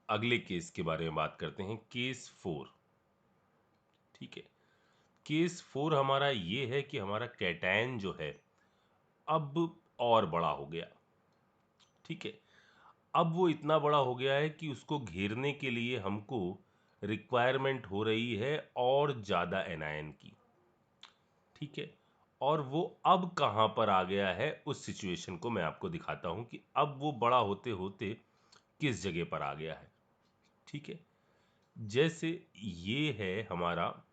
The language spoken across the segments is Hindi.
अगले केस के बारे में बात करते हैं, केस 4। ठीक है, केस 4 हमारा ये है कि हमारा कैटायन जो है अब और बड़ा हो गया। ठीक है, अब वो इतना बड़ा हो गया है कि उसको घेरने के लिए हमको रिक्वायरमेंट हो रही है और ज़्यादा एनायन की। ठीक है, और वो अब कहाँ पर आ गया है, उस सिचुएशन को मैं आपको दिखाता हूँ कि अब वो बड़ा होते होते किस जगह पर आ गया है। ठीक है, जैसे ये है हमारा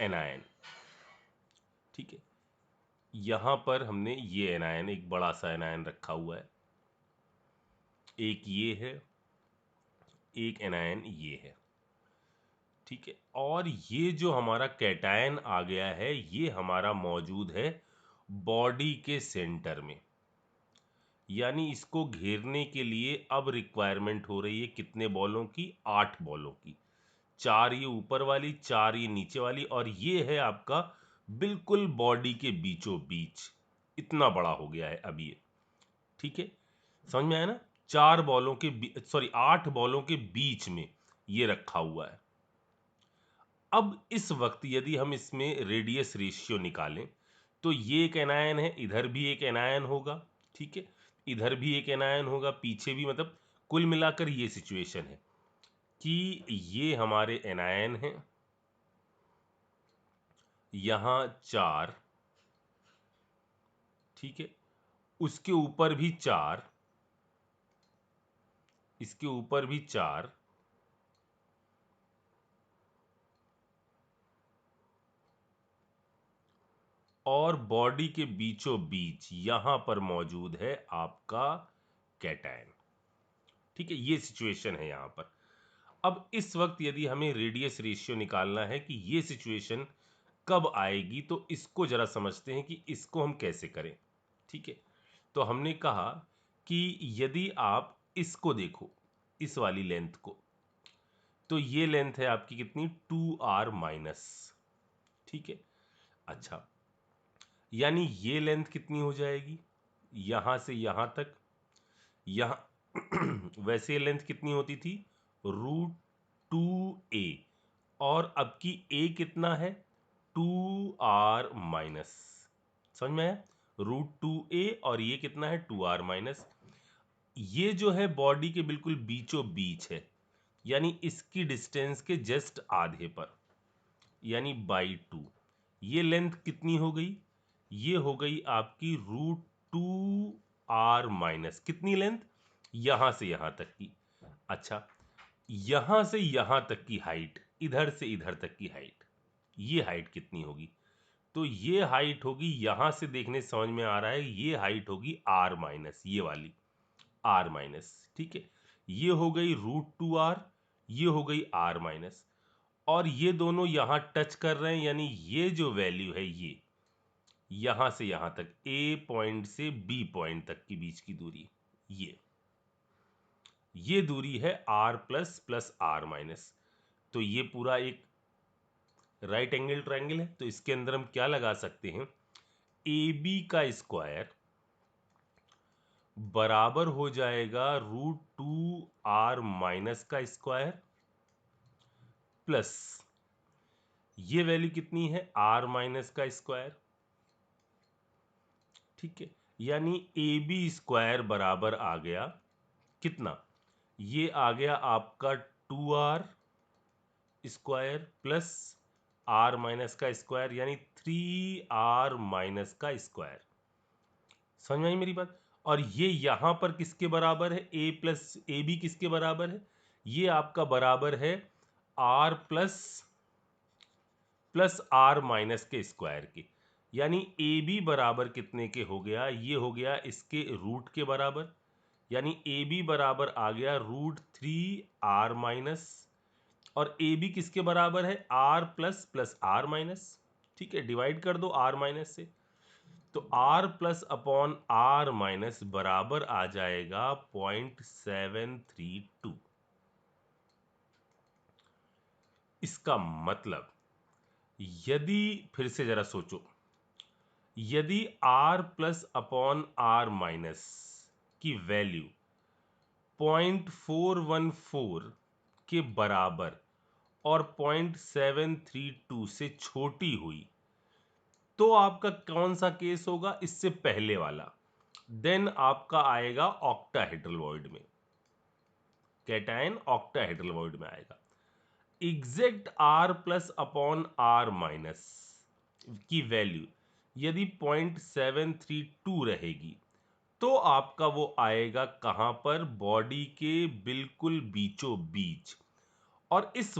एनायन। ठीक है, यहाँ पर हमने ये एनायन, एक बड़ा सा एनायन रखा हुआ है, एक ये है, एक एनायन ये है। ठीक है, और ये जो हमारा कैटायन आ गया है ये हमारा मौजूद है बॉडी के सेंटर में। यानी इसको घेरने के लिए अब रिक्वायरमेंट हो रही है कितने बॉलों की? 8 बॉलों की। 4 ये ऊपर वाली, 4 ये नीचे वाली, और ये है आपका बिल्कुल बॉडी के बीचों बीच। इतना बड़ा हो गया है अब ये। ठीक है, समझ में आया ना? 4 बॉलों के 8 बॉलों के बीच में ये रखा हुआ है। अब इस वक्त यदि हम इसमें रेडियस रेशियो निकालें तो ये एक एनायन है, इधर भी एक एनायन होगा। ठीक है, इधर भी एक एनायन होगा, पीछे भी, मतलब कुल मिलाकर ये सिचुएशन है कि ये हमारे एनायन हैं, यहां 4। ठीक है, उसके ऊपर भी 4, इसके ऊपर भी 4, और बॉडी के बीचों बीच यहां पर मौजूद है आपका कैटायन। ठीक है, ये सिचुएशन है यहां पर। अब इस वक्त यदि हमें रेडियस रेशियो निकालना है कि ये सिचुएशन कब आएगी, तो इसको जरा समझते हैं कि इसको हम कैसे करें। ठीक है, तो हमने कहा कि यदि आप इसको देखो, इस वाली लेंथ को, तो ये लेंथ है आपकी कितनी? 2r-। ठीक है, अच्छा, यानी ये लेंथ कितनी हो जाएगी यहां से यहां तक? यहां वैसे ये लेंथ कितनी होती थी? √2a, और अब की a कितना है? 2r-। समझ में आया? √2a, और ये कितना है? 2r-। ये जो है बॉडी के बिल्कुल बीचों बीच है, यानी इसकी डिस्टेंस के जस्ट आधे पर, यानी बाई 2। ये लेंथ कितनी हो गई? ये हो गई आपकी √2r-। कितनी लेंथ? यहां से यहां तक की। अच्छा, यहां से यहां तक की हाइट, इधर से इधर तक की हाइट, ये हाइट कितनी होगी? तो ये हाइट होगी, यहां से देखने से समझ में आ रहा है, ये हाइट होगी r-, ये वाली r-। ठीक है, ये हो गई √2r, ये हो गई r-, और ये दोनों यहां टच कर रहे हैं, यानी ये जो वैल्यू है ये यहां से यहां तक, A पॉइंट से B पॉइंट तक की बीच की दूरी, ये दूरी है r प्लस प्लस r-। तो ये पूरा एक राइट एंगल ट्रायंगल है, तो इसके अंदर हम क्या लगा सकते हैं? AB का स्क्वायर बराबर हो जाएगा √2r- का स्क्वायर प्लस ये वैल्यू कितनी है? r- का स्क्वायर। ठीक है, यानी AB स्क्वायर बराबर आ गया कितना? ये आ गया आपका 2r स्क्वायर प्लस r- का स्क्वायर, यानी 3r- का स्क्वायर। समझ में आई मेरी बात? और ये यहां पर किसके बराबर है? a प्लस ए बी किसके बराबर है? ये आपका बराबर है r प्लस प्लस r- के स्क्वायर के। यानी ए बी बराबर कितने के हो गया? ये हो गया इसके रूट के बराबर, यानी ए बी बराबर आ गया √3r-। और ए बी किसके बराबर है? r plus plus r-। ठीक है, डिवाइड कर दो r- से, तो r प्लस अपॉन r- बराबर आ जाएगा 0.732। इसका मतलब, यदि, फिर से जरा सोचो, यदि r प्लस अपॉन r- की वैल्यू 0.414 के बराबर और 0.732 से छोटी हुई तो आपका कौन सा केस होगा? इससे पहले वाला। देन आपका आएगा ऑक्टाहेड्रल वॉइड में, कैटायन ऑक्टाहेड्रल वॉइड में आएगा। Exact R plus upon R minus की वैल्यू यदि 0.732 रहेगी तो आपका वो आएगा कहां पर? बॉडी के बिल्कुल बीचों बीच। और इस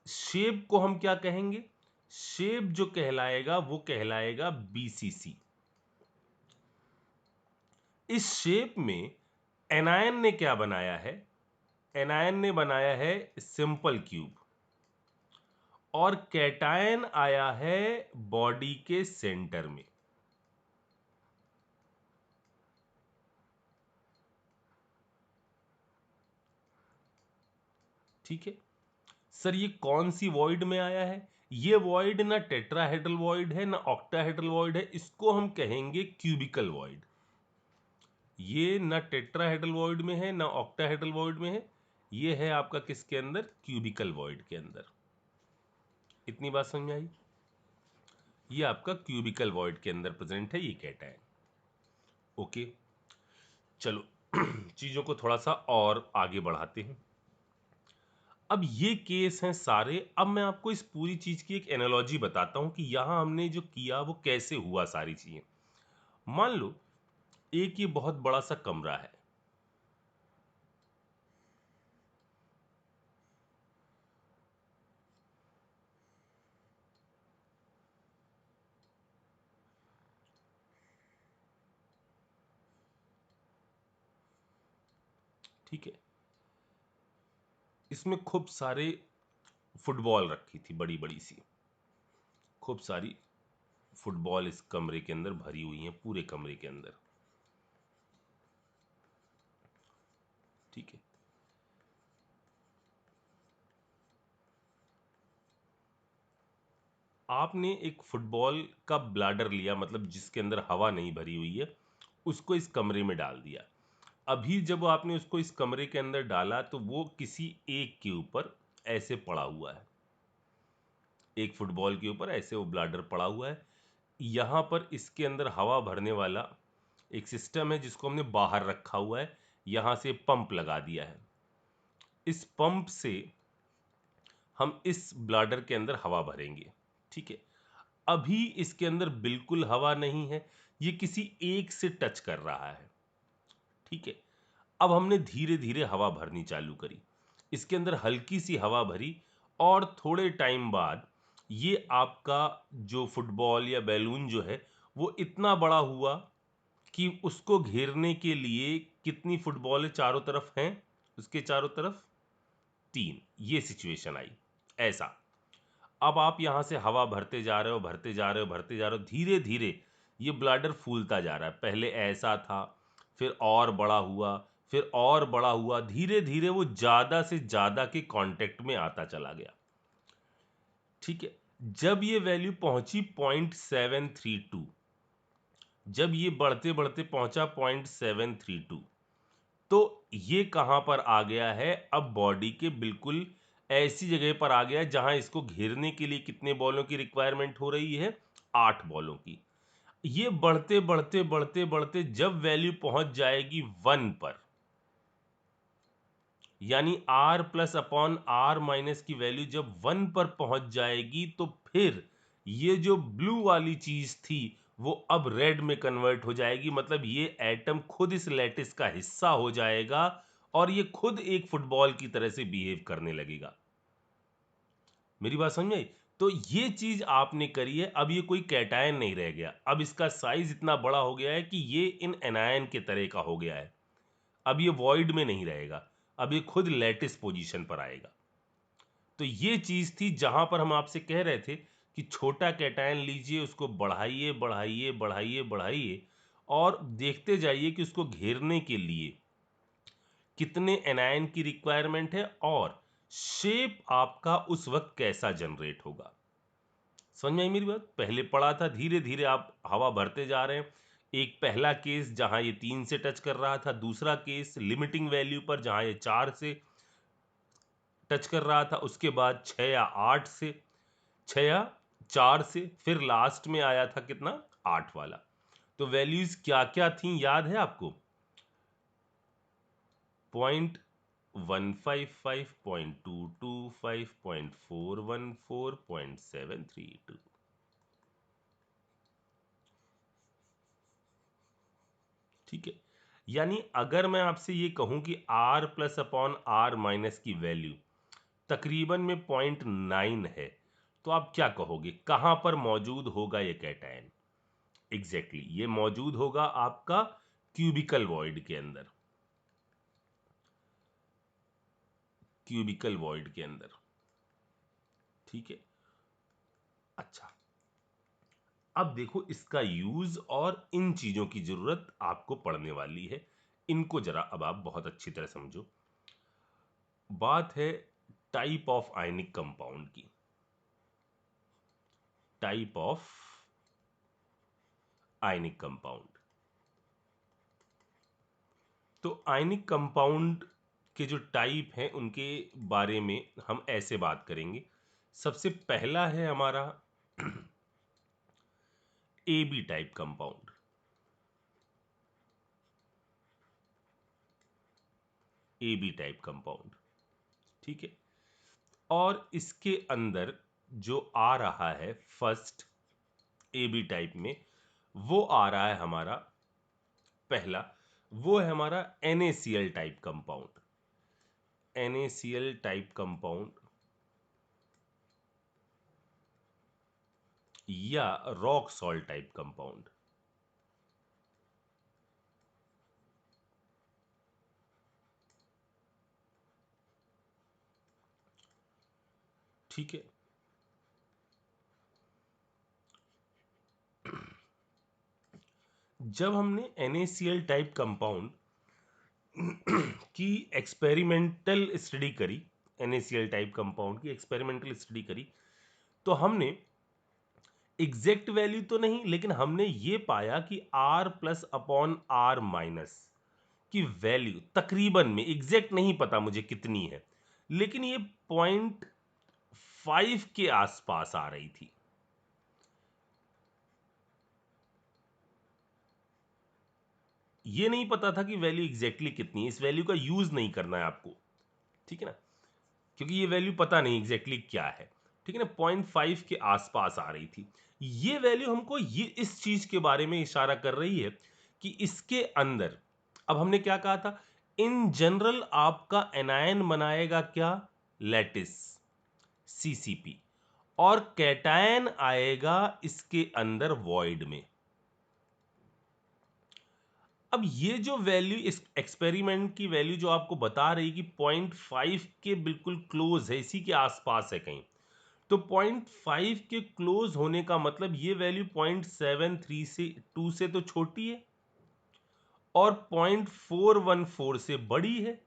शेप को हम क्या कहेंगे? शेप जो कहलाएगा वो कहलाएगा BCC। इस शेप में एनायन ने क्या बनाया है? एनायन ने बनाया है सिंपल क्यूब और कैटायन आया है बॉडी के सेंटर में। ठीक है सर, ये कौन सी वॉइड में आया है? ये वॉइड ना टेट्राहेड्रल वॉइड है ना ऑक्टाहेड्रल वॉइड है, इसको हम कहेंगे क्यूबिकल वॉइड। ये ना टेट्राहेड्रल वॉइड में है ना ऑक्टाहेड्रल वॉइड में है, ये है आपका किसके अंदर? क्यूबिकल वॉइड के अंदर। इतनी बात समझ में आई? ये आपका क्यूबिकल वॉइड के अंदर प्रेजेंट है ये कैटायन। ओके चलो चीजों को थोड़ा सा और आगे बढ़ाते हैं। अब ये केस हैं सारे। अब मैं आपको इस पूरी चीज की एक एनालॉजी बताता हूं कि यहां हमने जो किया वो कैसे हुआ सारी चीजें। मान लो एक ये बहुत बड़ा सा कमरा है, ठीक है। इसमें खूब सारे फुटबॉल रखी थी, बड़ी बड़ी सी खूब सारी फुटबॉल इस कमरे के अंदर भरी हुई हैं, पूरे कमरे के अंदर। ठीक है, आपने एक फुटबॉल का ब्लाडर लिया, मतलब जिसके अंदर हवा नहीं भरी हुई है, उसको इस कमरे में डाल दिया। अभी जब आपने उसको इस कमरे के अंदर डाला तो वो किसी एक के ऊपर ऐसे पड़ा हुआ है, एक फुटबॉल के ऊपर ऐसे वो ब्लाडर पड़ा हुआ है। यहां पर इसके अंदर हवा भरने वाला एक सिस्टम है जिसको हमने बाहर रखा हुआ है, यहां से पंप लगा दिया है। इस पंप से हम इस ब्लाडर के अंदर हवा भरेंगे। ठीक है, अभी इसके अंदर बिल्कुल हवा नहीं है, ये किसी एक से टच कर रहा है। ठीक है, अब हमने धीरे धीरे हवा भरनी चालू करी, इसके अंदर हल्की सी हवा भरी और थोड़े टाइम बाद ये आपका जो फुटबॉल या बैलून जो है वो इतना बड़ा हुआ कि उसको घेरने के लिए कितनी फुटबॉलें चारों तरफ हैं? उसके चारों तरफ 3। ये सिचुएशन आई ऐसा। अब आप यहां से हवा भरते जा रहे हो, भरते जा रहे हो, भरते जा रहे हो, धीरे धीरे ये ब्लाडर फूलता जा रहा है। पहले ऐसा था, फिर और बड़ा हुआ, फिर और बड़ा हुआ, धीरे धीरे वो ज्यादा से ज्यादा के कांटेक्ट में आता चला गया। ठीक है, जब ये वैल्यू पहुंची 0.732, जब ये बढ़ते बढ़ते पहुंचा 0.732, तो ये कहां पर आ गया है? अब बॉडी के बिल्कुल ऐसी जगह पर आ गया है जहां इसको घेरने के लिए कितने बॉलों की रिक्वायरमेंट हो रही है? 8 बॉलों की। ये बढ़ते बढ़ते बढ़ते बढ़ते जब वैल्यू पहुंच जाएगी 1 पर, यानी R plus upon R minus की वैल्यू जब 1 पर पहुंच जाएगी तो फिर ये जो ब्लू वाली चीज थी वो अब रेड में कन्वर्ट हो जाएगी। मतलब ये एटम खुद इस लैटिस का हिस्सा हो जाएगा और ये खुद एक फुटबॉल की तरह से बिहेव करने लगेगा। मेरी बात समझ में आई? तो ये चीज आपने करी है। अब ये कोई कैटायन नहीं रह गया, अब इसका साइज इतना बड़ा हो गया है कि ये इन एनायन के तरह का हो गया है। अब ये वॉइड में नहीं रहेगा, अब ये खुद लैटिस पोजीशन पर आएगा। तो ये चीज थी जहां पर हम आपसे कह रहे थे कि छोटा कैटायन लीजिए, उसको बढ़ाइए बढ़ाइए बढ़ाइए बढ़ाइए और देखते जाइए कि उसको घेरने के लिए कितने एनायन की रिक्वायरमेंट है और शेप आपका उस वक्त कैसा जनरेट होगा। समझ में आई मेरी बात? पहले पड़ा था, धीरे धीरे आप हवा भरते जा रहे हैं, एक पहला केस जहां ये 3 से टच कर रहा था, दूसरा केस लिमिटिंग वैल्यू पर जहां ये 4 से टच कर रहा था, उसके बाद 6 या 8 से, 6 या 4 से, फिर लास्ट में आया था कितना, 8 वाला। तो वैल्यूज क्या क्या थी याद है आपको? 0.155, 0.225, 0.414, 0.732। ठीक है, यानी अगर मैं आपसे ये कहूं कि r plus upon R minus की वैल्यू तकरीबन में 0.9 है, तो आप क्या कहोगे कहां पर मौजूद होगा ये कैटायन? एग्जैक्टली ये मौजूद होगा आपका क्यूबिकल वॉइड के अंदर, क्यूबिकल वॉइड के अंदर। ठीक है, अच्छा, अब देखो इसका यूज और इन चीजों की जरूरत आपको पड़ने वाली है, इनको जरा अब आप बहुत अच्छी तरह समझो। बात है टाइप ऑफ आयनिक कंपाउंड की, टाइप ऑफ आयनिक कंपाउंड। तो आयनिक कंपाउंड के जो टाइप हैं उनके बारे में हम ऐसे बात करेंगे। सबसे पहला है हमारा A B type compound. A B type compound, ठीक है। और इसके अंदर जो आ रहा है फर्स्ट ए बी टाइप में, वो आ रहा है हमारा पहला, वो है हमारा NaCl type compound. NaCl type compound या रॉक सॉल्ट टाइप कंपाउंड। ठीक है, जब हमने NaCl टाइप कंपाउंड की एक्सपेरिमेंटल स्टडी करी, NaCl टाइप कंपाउंड की एक्सपेरिमेंटल स्टडी करी, तो हमने एग्जैक्ट वैल्यू तो नहीं, लेकिन हमने ये पाया कि R plus upon R minus की वैल्यू तकरीबन में, एग्जैक्ट नहीं पता मुझे कितनी है, लेकिन ये 0.5 के आसपास आ रही थी। ये नहीं पता था कि वैल्यू एग्जैक्टली कितनी है, इस वैल्यू का यूज नहीं करना है आपको, ठीक है ना, क्योंकि ये वैल्यू पता नहीं एग्जैक्टली क्या है, ठीक है ना। 0.5 के आसपास आ रही थी। ये वैल्यू हमको ये इस चीज के बारे में इशारा कर रही है कि इसके अंदर, अब हमने क्या कहा था, इन जनरल आपका एनायन बनाएगा क्या, लैटिस, CCP, और कैटायन आएगा इसके अंदर वॉइड में। अब ये जो वैल्यू, इस एक्सपेरिमेंट की वैल्यू जो आपको बता रही कि 0.5 के बिल्कुल क्लोज है, इसी के आसपास है कहीं, तो 0.5 के क्लोज होने का मतलब ये वैल्यू 0.73 से 2 से तो छोटी है और 0.414 से बड़ी है।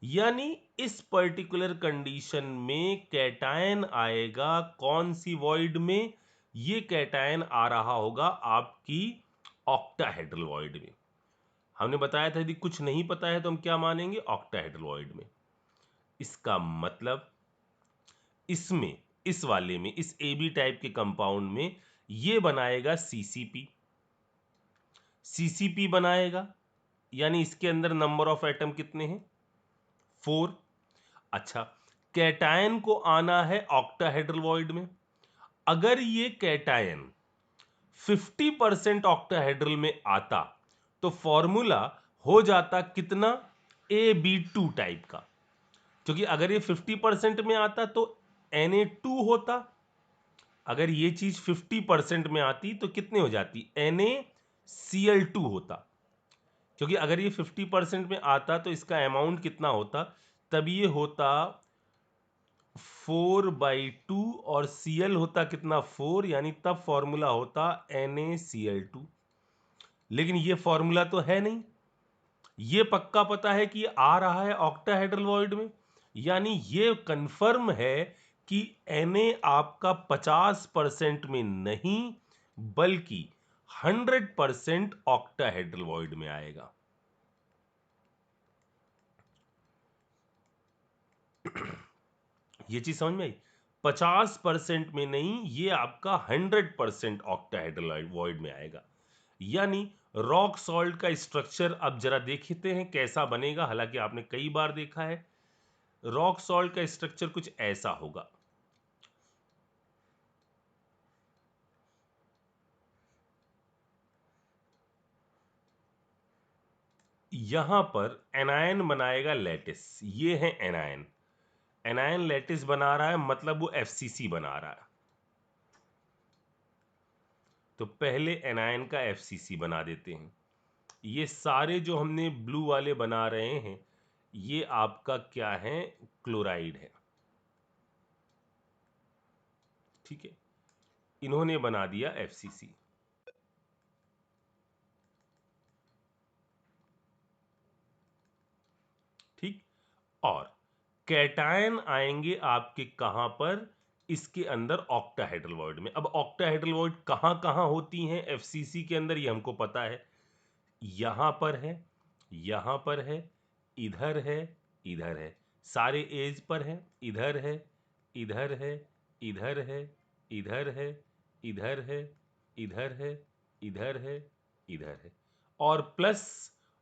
यानी इस पर्टिकुलर कंडीशन में कैटायन आएगा कौन सी वॉइड में, ये कैटायन आ रहा होगा आपकी ऑक्टाहेड्रल वॉइड में। हमने बताया था यदि कुछ नहीं पता है तो हम क्या मानेंगे, ऑक्टाहेड्रल वॉइड में। इसका मतलब इसमें, इस वाले में, इस ए बी टाइप के कंपाउंड में ये बनाएगा CCP, CCP बनाएगा, यानी इसके अंदर नंबर ऑफ एटम कितने हैं, 4। अच्छा, कैटायन को आना है ऑक्टाहेड्रल वॉइड में। अगर ये कैटायन 50% ऑक्टाहेड्रल में आता तो फॉर्मूला हो जाता कितना, AB2 टाइप का, क्योंकि अगर ये 50% में आता तो Na2 होता। अगर ये चीज 50% में आती तो कितने हो जाती, NaCl2 होता, क्योंकि अगर ये 50% में आता तो इसका अमाउंट कितना होता, तब ये होता 4/2 और Cl होता कितना, 4, यानी तब फॉर्मूला होता NaCl2। लेकिन ये फॉर्मूला तो है नहीं, ये पक्का पता है कि आ रहा है ऑक्टाहेड्रल वॉइड में, यानी ये कंफर्म है कि Na आपका 50% में नहीं बल्कि 100% ऑक्टाहेड्रल वॉइड में आएगा। ये चीज समझ में आई? 50% में नहीं, ये आपका 100% ऑक्टाहेड्रल वॉइड में आएगा। यानी रॉक सॉल्ट का स्ट्रक्चर अब जरा देखते हैं कैसा बनेगा। हालांकि आपने कई बार देखा है, रॉक सॉल्ट का स्ट्रक्चर कुछ ऐसा होगा। यहां पर एनायन बनाएगा लैटिस, ये है एनायन। एनायन लैटिस बना रहा है, मतलब वो एफसीसी बना रहा है। तो पहले एनायन का एफसीसी बना देते हैं। ये सारे जो हमने ब्लू वाले बना रहे हैं, ये आपका क्या है, क्लोराइड है। ठीक है, इन्होंने बना दिया एफसीसी। ठीक, और कैटायन आएंगे आपके कहां पर, इसके अंदर ऑक्टाहेड्रल वॉइड में। अब ऑक्टाहेड्रल वॉइड कहां कहां होती हैं एफसीसी के अंदर, ये हमको पता है। यहां पर है, यहां पर है, इधर है, इधर है, सारे एज पर है। इधर है, इधर है, इधर है, इधर है, इधर है, इधर है, इधर है, इधर है, और प्लस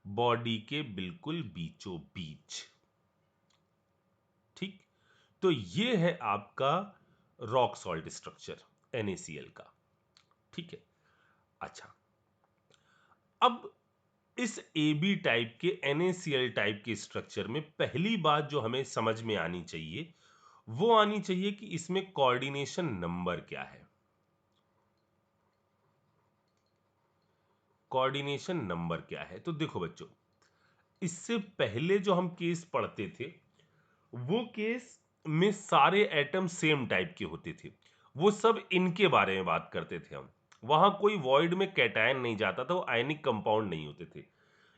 बॉडी के बिल्कुल बीचों बीच। ठीक, तो ये है आपका रॉक सॉल्ट स्ट्रक्चर NaCl का। ठीक है, अच्छा, अब इस AB टाइप के NaCl टाइप के स्ट्रक्चर में पहली बात जो हमें समझ में आनी चाहिए, वो आनी चाहिए कि इसमें कोऑर्डिनेशन नंबर क्या है। कोऑर्डिनेशन नंबर क्या है, तो देखो बच्चों, इससे पहले जो हम केस पढ़ते थे, वो केस में सारे एटम सेम टाइप के होते थे। वो सब इनके बारे में बात करते थे हम। वहां कोई वॉइड में कैटायन नहीं जाता था, वो आयनिक कंपाउंड नहीं होते थे।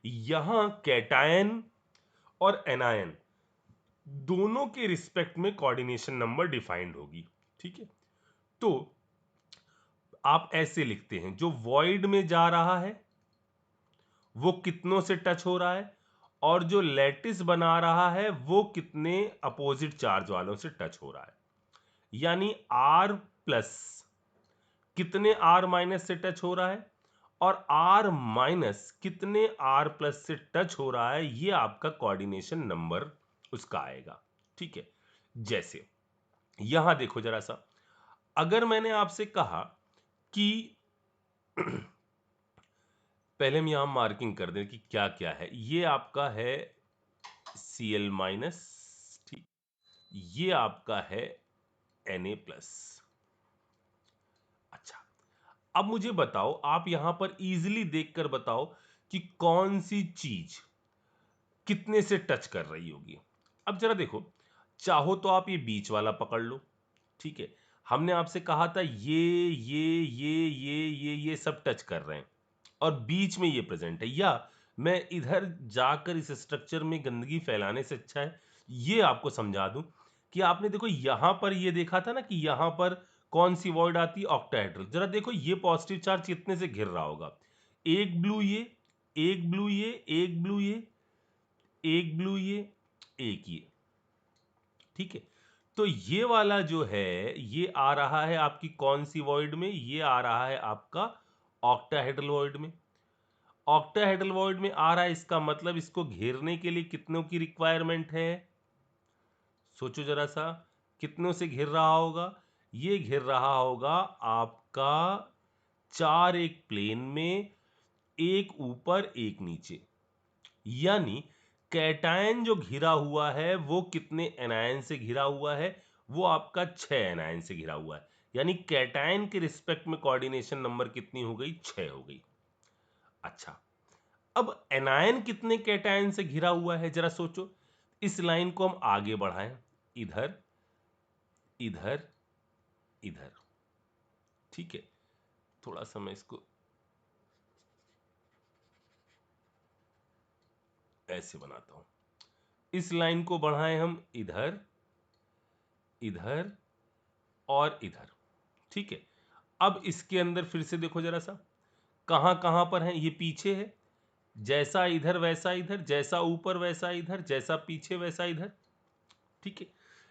यहां कैटायन और एनायन दोनों के रिस्पेक्ट में कोऑर्डिनेशन नंबर डिफाइंड होगी। ठीक है, तो आप ऐसे लिखते हैं, जो वॉइड में जा रहा है वो कितनों से टच हो रहा है, और जो लैटिस बना रहा है वो कितने अपोजिट चार्ज वालों से टच हो रहा है। यानी R प्लस कितने R माइनस से टच हो रहा है, और R माइनस कितने R प्लस से टच हो रहा है, ये आपका कोऑर्डिनेशन नंबर उसका आएगा। ठीक है, जैसे यहां देखो जरा सा, अगर मैंने आपसे कहा कि पहले हम यहां मार्किंग कर दें कि क्या क्या है। ये आपका है Cl माइनस, ठीक, ये आपका है Na प्लस। अच्छा, अब मुझे बताओ, आप यहां पर इजीली देखकर बताओ कि कौन सी चीज कितने से टच कर रही होगी। अब जरा देखो, चाहो तो आप ये बीच वाला पकड़ लो। ठीक है, हमने आपसे कहा था ये सब टच कर रहे हैं, और बीच में ये प्रेजेंट है। या मैं इधर जाकर इस स्ट्रक्चर में गंदगी फैलाने से अच्छा है ये आपको समझा दूं कि आपने देखो यहां पर ये देखा था ना कि यहां पर कौन सी वॉइड आती है, ऑक्टाहेड्रल। जरा देखो ये पॉजिटिव चार्ज कितने से घिर रहा होगा, एक ब्लू ये, एक ब्लू ये, एक ब्लू ये, एक ब्लू ये, एक ये। ठीक है, तो ये वाला जो है ये आ रहा है आपकी कौन सी वॉइड में, ये आ रहा है आपका ऑक्टाहेड्रल वॉइड में। ऑक्टाहेड्रल वॉइड में आ रहा है, इसका मतलब इसको घेरने के लिए कितनों की रिक्वायरमेंट है, सोचो जरा सा, कितनों से घिर रहा होगा। ये घिर रहा होगा आपका चार एक प्लेन में, एक ऊपर एक नीचे। यानी कैटायन जो घिरा हुआ है वो कितने एनायन से घिरा हुआ है, वो आपका 6 एनायन से घिरा हुआ है। यानी कैटायन के रिस्पेक्ट में कोऑर्डिनेशन नंबर कितनी हो गई, 6 हो गई। अच्छा, अब एनायन कितने कैटायन से घिरा हुआ है जरा सोचो। इस लाइन को हम आगे बढ़ाएं, इधर, इधर, इधर। ठीक है, थोड़ा सा मैं इसको ऐसे बनाता हूं। इस लाइन को बढ़ाएं हम इधर, इधर और इधर। ठीक है, अब इसके अंदर फिर से देखो जरा सा, कहां कहां पर है? ये पीछे है, जैसा इधर वैसा इधर, जैसा ऊपर वैसा इधर, जैसा पीछे वैसा इधर, ठीक है।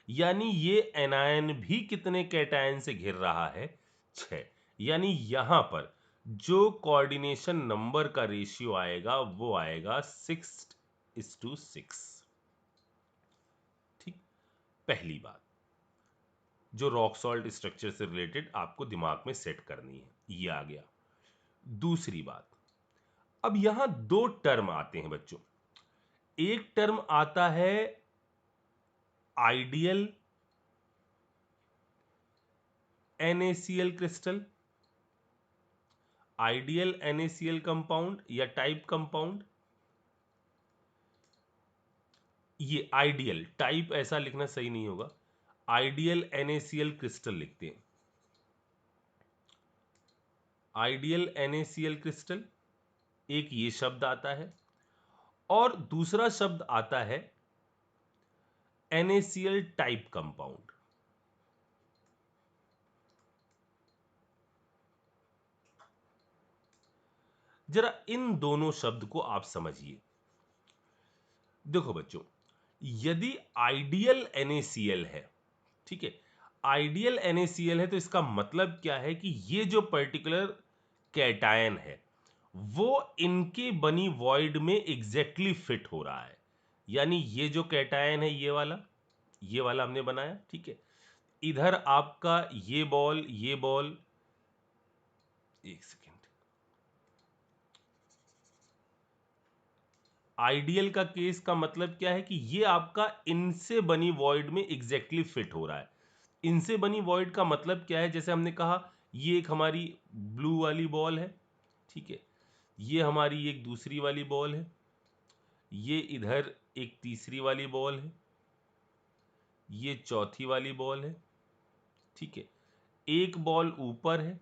यानी ये एनायन भी कितने कैटायन से घिर रहा है? 6। यानी यहां पर जो कोऑर्डिनेशन नंबर का रेशियो आएगा वो आएगा 6:6। ठीक, पहली बात जो रॉक सॉल्ट स्ट्रक्चर से रिलेटेड आपको दिमाग में सेट करनी है, ये आ गया। दूसरी बात, अब यहां दो टर्म आते हैं बच्चों। एक टर्म आता है ideal NaCl crystal, ideal NaCl compound या टाइप कंपाउंड। ये आइडियल, टाइप ऐसा लिखना सही नहीं होगा, आइडियल NaCl क्रिस्टल लिखते हैं। आइडियल NaCl क्रिस्टल, एक ये शब्द आता है, और दूसरा शब्द आता है NaCl टाइप कंपाउंड। जरा इन दोनों शब्द को आप समझिए। देखो बच्चों, यदि आइडियल NaCl है, ठीक है, आइडियल NaCl है, तो इसका मतलब क्या है कि ये जो पर्टिकुलर कैटायन है वो इनके बनी वॉइड में एग्जैक्टली फिट हो रहा है। यानी ये जो कैटायन है ये वाला हमने बनाया, ठीक है। इधर आपका ये बॉल, एक सेकेंड, आइडियल का केस का मतलब क्या है कि ये आपका इनसे बनी वॉइड में एग्जैक्टली फिट हो रहा है। इनसे बनी वॉइड का मतलब क्या है? जैसे हमने कहा ये एक हमारी ब्लू वाली बॉल है, ठीक है, ये हमारी एक दूसरी वाली बॉल है, ये इधर एक तीसरी वाली बॉल है, ये चौथी वाली बॉल है, ठीक है। एक बॉल ऊपर है,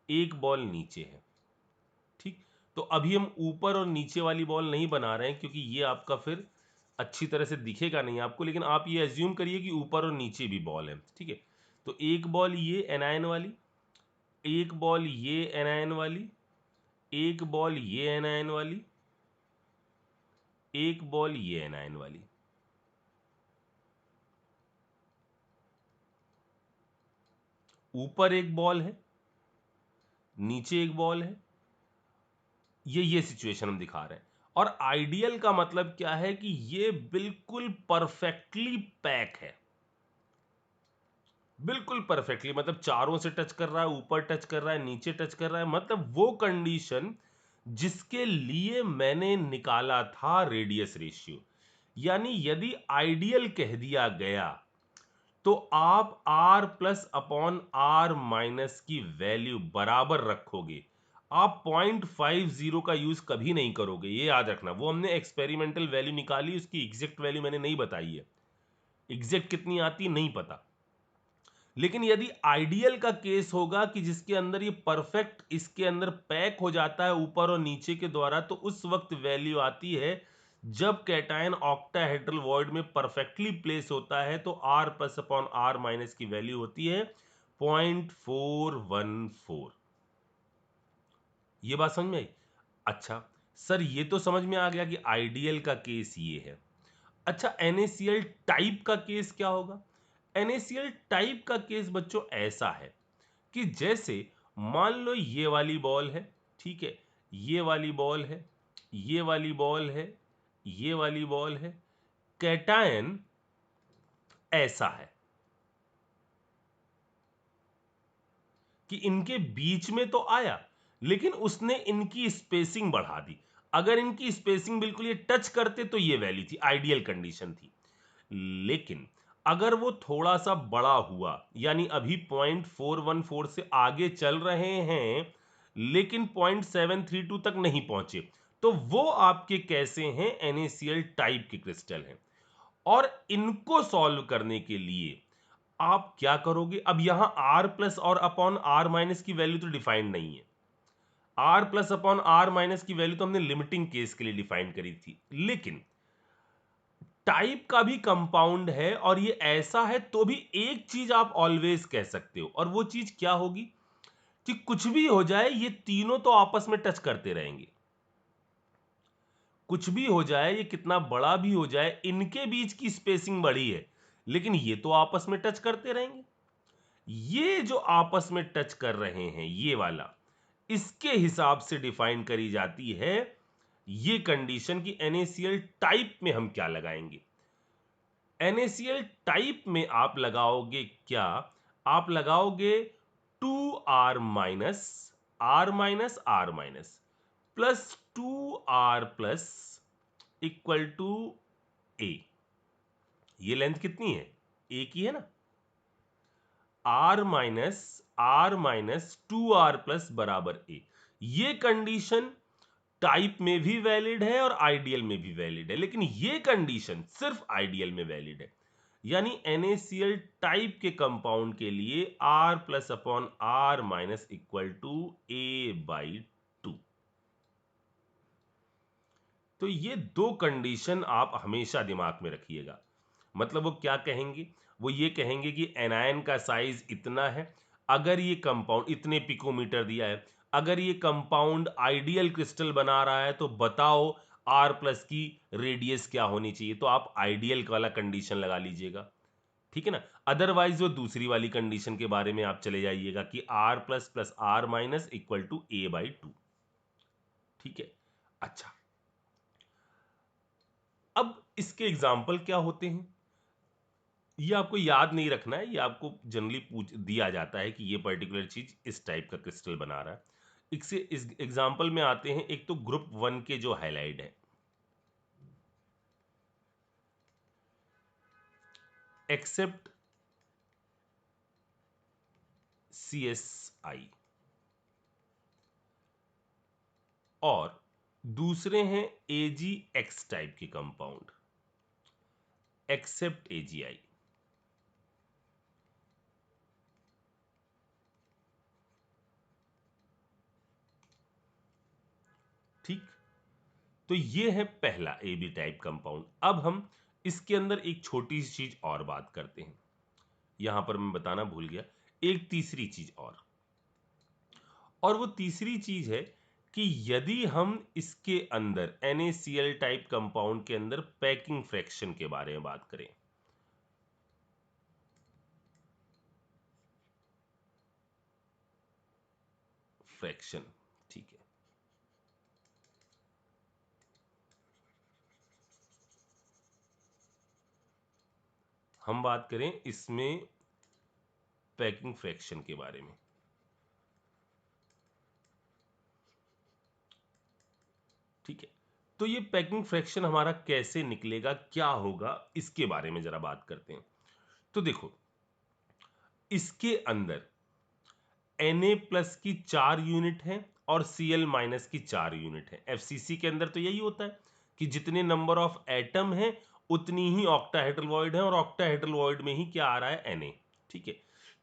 एक बॉल नीचे है, ठीक। तो अभी हम ऊपर और नीचे वाली बॉल नहीं बना रहे हैं क्योंकि ये आपका फिर अच्छी तरह से दिखेगा नहीं आपको, लेकिन आप ये एज्यूम करिए कि ऊपर और नीचे भी बॉल है, ठीक है। तो एक बॉल ये एनायन वाली, एक बॉल ये एनायन वाली, एक बॉल ये एनायन वाली, एक बॉल ये एनायन वाली। ऊपर एक बॉल है, नीचे एक बॉल है, ये सिचुएशन हम दिखा रहे हैं। और आइडियल का मतलब क्या है कि ये बिल्कुल परफेक्टली पैक है, बिल्कुल परफेक्टली, मतलब चारों से टच कर रहा है, ऊपर टच कर रहा है, नीचे टच कर रहा है, मतलब वो कंडीशन जिसके लिए मैंने निकाला था रेडियस रेशियो। यानी यदि आइडियल कह दिया गया तो आप r plus upon r minus की वैल्यू बराबर रखोगे। आप 0.50 का यूज कभी नहीं करोगे, ये याद रखना। वो हमने एक्सपेरिमेंटल वैल्यू निकाली, उसकी एग्जैक्ट वैल्यू मैंने नहीं बताई है, एग्जैक्ट कितनी आती नहीं पता। लेकिन यदि आइडियल का केस होगा कि जिसके अंदर ये परफेक्ट इसके अंदर पैक हो जाता है ऊपर और नीचे के द्वारा, तो उस वक्त वैल्यू आती है जब कैटायन ऑक्टाहेड्रल वॉइड में परफेक्टली प्लेस होता है, तो r plus upon r minus की वैल्यू होती है 0.414। ये बात समझ में आई? अच्छा सर, ये तो समझ में आ गया कि आइडियल का केस ये है। अच्छा, NaCl टाइप का केस क्या होगा? NaCl टाइप का केस बच्चों ऐसा है कि जैसे मान लो ये वाली बॉल है, ठीक है, ये वाली बॉल है, ये वाली बॉल है, ये वाली बॉल है, कैटायन ऐसा है कि इनके बीच में तो आया, लेकिन उसने इनकी स्पेसिंग बढ़ा दी। अगर इनकी स्पेसिंग बिल्कुल ये टच करते तो ये वैल्यू थी, आइडियल कंडीशन थी। लेकिन अगर वो थोड़ा सा बड़ा हुआ, यानी अभी 0.414 से आगे चल रहे हैं लेकिन 0.732 तक नहीं पहुंचे, तो वो आपके कैसे हैं? NaCl टाइप के क्रिस्टल हैं। और इनको सॉल्व करने के लिए आप क्या करोगे? अब यहां r प्लस और अपॉन r माइनस की वैल्यू तो डिफाइंड नहीं है। r plus upon r minus की वैल्यू तो हमने लिमिटिंग केस के लिए डिफाइन करी थी, लेकिन टाइप का भी कंपाउंड है और ये ऐसा है तो भी एक चीज आप ऑलवेज कह सकते हो, और वो चीज क्या होगी? कि कुछ भी हो जाए ये तीनों तो आपस में टच करते रहेंगे, कुछ भी हो जाए, ये कितना बड़ा भी हो जाए, इनके बीच की स्पेसिंग बड़ी है, लेकिन ये तो आपस में टच करते रहेंगे। ये जो आपस में टच कर रहे हैं ये वाला, इसके हिसाब से डिफाइन करी जाती है ये कंडीशन की NaCl टाइप में हम क्या लगाएंगे। NaCl टाइप में आप लगाओगे क्या, आप लगाओगे 2R minus R minus plus 2R plus equal to A। ये लेंथ कितनी है, ए की है ना, आर माइनस 2R प्लस बराबर ए। ये कंडीशन टाइप में भी वैलिड है और आइडियल में भी वैलिड है, लेकिन ये कंडीशन सिर्फ आइडियल में वैलिड है। यानी NaCl टाइप के कंपाउंड के लिए R plus upon R minus equal to A/2। तो ये दो कंडीशन आप हमेशा दिमाग में रखिएगा। मतलब वो क्या कहेंगे, वो ये कहेंगे कि एनायन का साइज इतना है, अगर ये कंपाउंड इतने पिकोमीटर दिया है, अगर ये कंपाउंड आइडियल क्रिस्टल बना रहा है तो बताओ R प्लस की रेडियस क्या होनी चाहिए। तो आप आइडियल वाला कंडीशन लगा लीजिएगा, ठीक है ना। अदरवाइज वो दूसरी वाली कंडीशन के बारे में आप चले जाइएगा कि R plus plus R minus equal to A/2। ठीक है, अच्छा अब इसके एग्जाम्पल क्या होते हैं ये आपको याद नहीं रखना है, ये आपको जनरली पूछ दिया जाता है कि ये पर्टिकुलर चीज इस टाइप का क्रिस्टल बना रहा है। इससे इस एग्जाम्पल में आते हैं, एक तो ग्रुप 1 के जो हाईलाइट है, एक्सेप्ट CSI, और दूसरे हैं AgX टाइप के कंपाउंड, एक्सेप्ट AgI। ठीक, तो ये है पहला AB टाइप कंपाउंड। अब हम इसके अंदर एक छोटी सी चीज और बात करते हैं, यहां पर मैं बताना भूल गया, एक तीसरी चीज और वो तीसरी चीज है कि यदि हम इसके अंदर NaCl टाइप कंपाउंड के अंदर पैकिंग फ्रैक्शन के बारे में बात करें, फ्रैक्शन, ठीक है, हम बात करें इसमें पैकिंग फ्रैक्शन के बारे में, ठीक है। तो ये पैकिंग फ्रैक्शन हमारा कैसे निकलेगा, क्या होगा, इसके बारे में जरा बात करते हैं। तो देखो, इसके अंदर Na प्लस की 4 यूनिट है और Cl माइनस की 4 यूनिट है। FCC के अंदर तो यही होता है कि जितने नंबर ऑफ एटम है उतनी ही ऑक्टाहेड्रल वॉइड है, और ऑक्टाहेड्रल वॉइड में ही क्या आ रहा है, Na। ठीक है,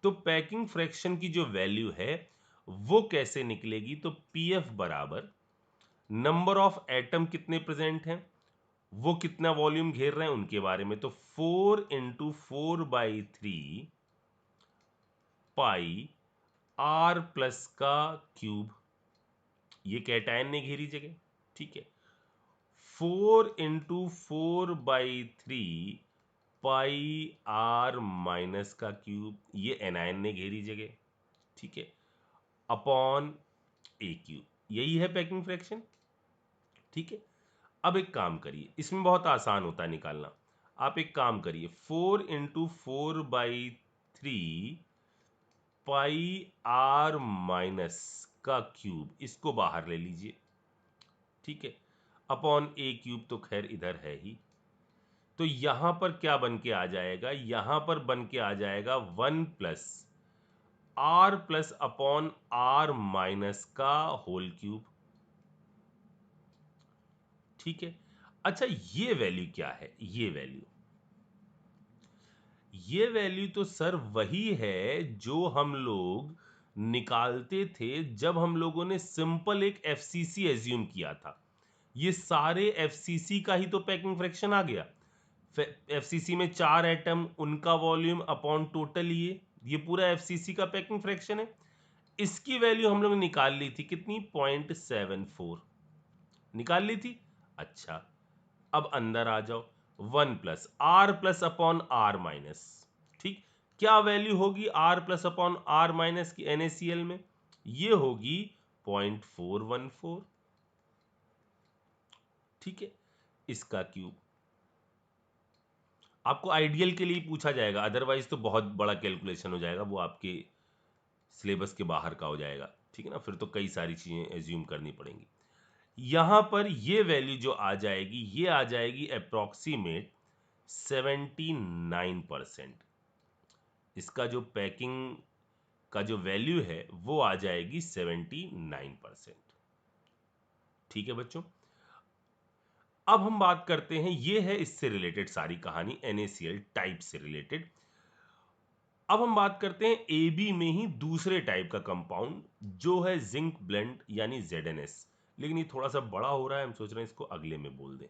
तो पैकिंग फ्रैक्शन की जो वैल्यू है वो कैसे निकलेगी, तो Pf बराबर नंबर ऑफ एटम कितने प्रेजेंट हैं, वो कितना वॉल्यूम घेर रहे हैं उनके बारे में, तो 4 इंटू 4/3 पाई R प्लस का क्यूब, ये कैटायन ने घेरी जगह, ठीक है। 4 इंटू 4/3 पाई R माइनस का क्यूब, ये एनायन ने घेरी जगह, ठीक है, अपॉन A क्यूब, यही है पैकिंग फ्रैक्शन, ठीक है। अब एक काम करिए, इसमें बहुत आसान होता है निकालना। आप एक काम करिए, 4 इंटू 4/3 पाई R माइनस का क्यूब, इसको बाहर ले लीजिए, ठीक है, अपॉन A क्यूब तो खैर इधर है ही। तो यहां पर क्या बन के आ जाएगा, यहां पर बन के आ जाएगा 1 plus R plus upon R minus का होल क्यूब, ठीक है। अच्छा, ये वैल्यू क्या है, ये वैल्यू तो सर वही है जो हम लोग निकालते थे जब हम लोगों ने सिंपल एक FCC एज्यूम किया था। ये सारे FCC का ही तो पैकिंग फ्रैक्शन आ गया। FCC में 4 एटम, उनका वॉल्यूम अपॉन टोटल, ये पूरा FCC का पैकिंग फ्रैक्शन है। इसकी वैल्यू हम लोग ने निकाल ली थी कितनी, 0.74 निकाल ली थी। अच्छा, अब अंदर आ जाओ, 1 plus R plus upon R minus, ठीक, क्या वैल्यू होगी R plus upon R minus की NaCl में, ये होगी 0.414, ठीक है, इसका क्यूब। आपको आइडियल के लिए पूछा जाएगा, अदरवाइज तो बहुत बड़ा कैलकुलेशन हो जाएगा, वो आपके सिलेबस के बाहर का हो जाएगा, ठीक है ना, फिर तो कई सारी चीजें एज्यूम करनी पड़ेंगी। यहां पर ये वैल्यू जो आ जाएगी, ये आ जाएगी अप्रोक्सीमेट 79%। इसका जो पैकिंग का जो वैल्यू है वो आ जाएगी 79%। ठीक है बच्चों, अब हम बात करते हैं, ये है इससे रिलेटेड सारी कहानी, NaCl टाइप से रिलेटेड। अब हम बात करते हैं AB में ही दूसरे टाइप का कंपाउंड, जो है जिंक ब्लेंड यानी ZnS, लेकिन ये थोड़ा सा बड़ा हो रहा है, हम सोच रहे हैं इसको अगले में बोल दें।